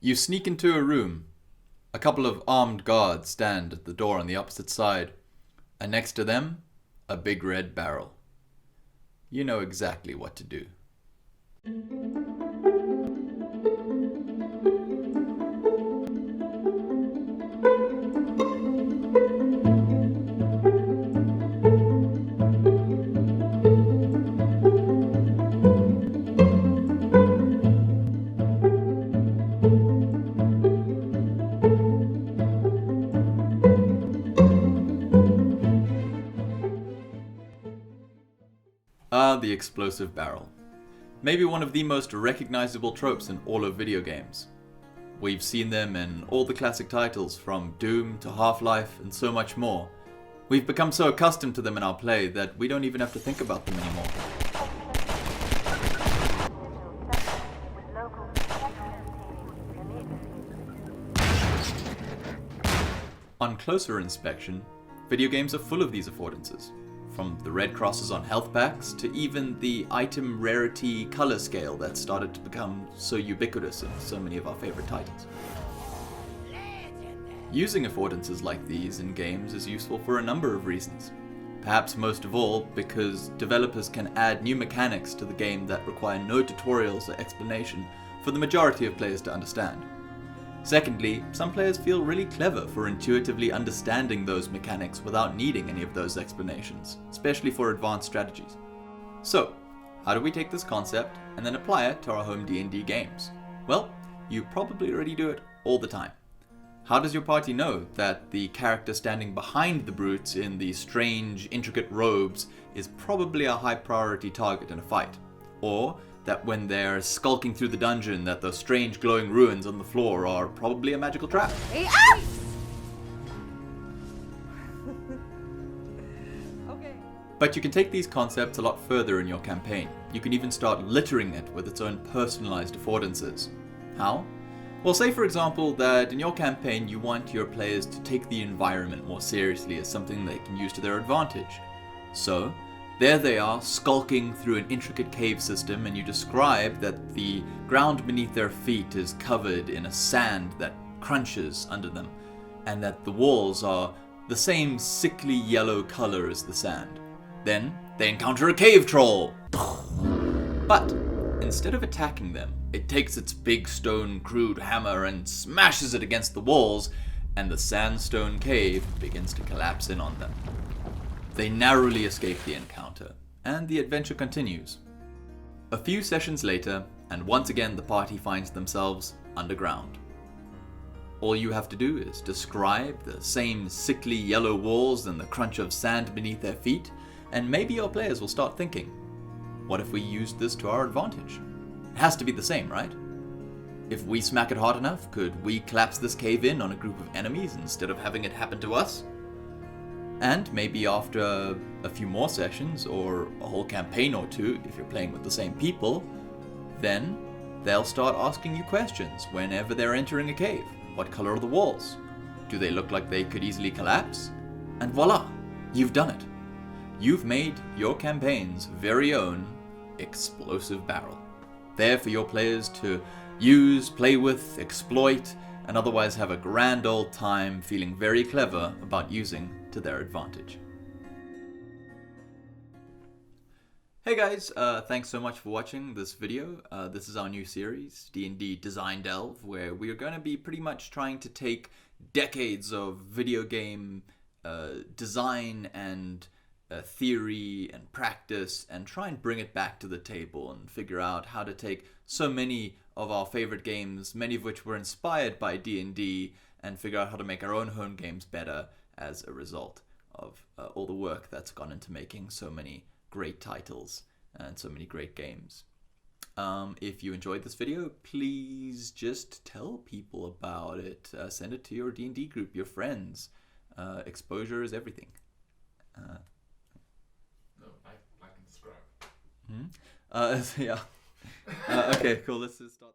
You sneak into a room. A couple of armed guards stand at the door on the opposite side, and next to them, a big red barrel. You know exactly what to do. The explosive barrel. Maybe one of the most recognizable tropes in all of video games. We've seen them in all the classic titles from Doom to Half-Life and so much more. We've become so accustomed to them in our play that we don't even have to think about them anymore. On closer inspection, video games are full of these affordances. From the red crosses on health packs to even the item rarity color scale that started to become so ubiquitous in so many of our favorite titles. Using affordances like these in games is useful for a number of reasons. Perhaps most of all because developers can add new mechanics to the game that require no tutorials or explanation for the majority of players to understand. Secondly, some players feel really clever for intuitively understanding those mechanics without needing any of those explanations, especially for advanced strategies. So, how do we take this concept and then apply it to our home D&D games? Well, you probably already do it all the time. How does your party know that the character standing behind the brutes in the strange, intricate robes is probably a high priority target in a fight? Or that when they're skulking through the dungeon that those strange glowing ruins on the floor are probably a magical trap? Okay. But you can take these concepts a lot further in your campaign. You can even start littering it with its own personalized affordances. How? Well, say for example that in your campaign you want your players to take the environment more seriously as something they can use to their advantage. So, there they are, skulking through an intricate cave system, and you describe that the ground beneath their feet is covered in a sand that crunches under them, and that the walls are the same sickly yellow color as the sand. Then, they encounter a cave troll! But, instead of attacking them, it takes its big stone crude hammer and smashes it against the walls, and the sandstone cave begins to collapse in on them. They narrowly escape the encounter, and the adventure continues. A few sessions later, and once again the party finds themselves underground. All you have to do is describe the same sickly yellow walls and the crunch of sand beneath their feet, and maybe your players will start thinking, what if we used this to our advantage? It has to be the same, right? If we smack it hard enough, could we collapse this cave in on a group of enemies instead of having it happen to us? And maybe after a few more sessions, or a whole campaign or two, if you're playing with the same people, then they'll start asking you questions whenever they're entering a cave. What color are the walls? Do they look like they could easily collapse? And voila, you've done it. You've made your campaign's very own explosive barrel. There for your players to use, play with, exploit, and otherwise have a grand old time feeling very clever about using to their advantage. Hey guys, thanks so much for watching this video. This is our new series, D&D Design Delve, where we are going to be pretty much trying to take decades of video game design and theory and practice and try and bring it back to the table and figure out how to take so many of our favorite games, many of which were inspired by D&D, and figure out how to make our own home games better as a result of all the work that's gone into making so many great titles and so many great games. If you enjoyed this video, please just tell people about it. Send it to your D&D group, your friends. Exposure is everything. No, I can describe. Yeah. Okay, cool. Let's just start.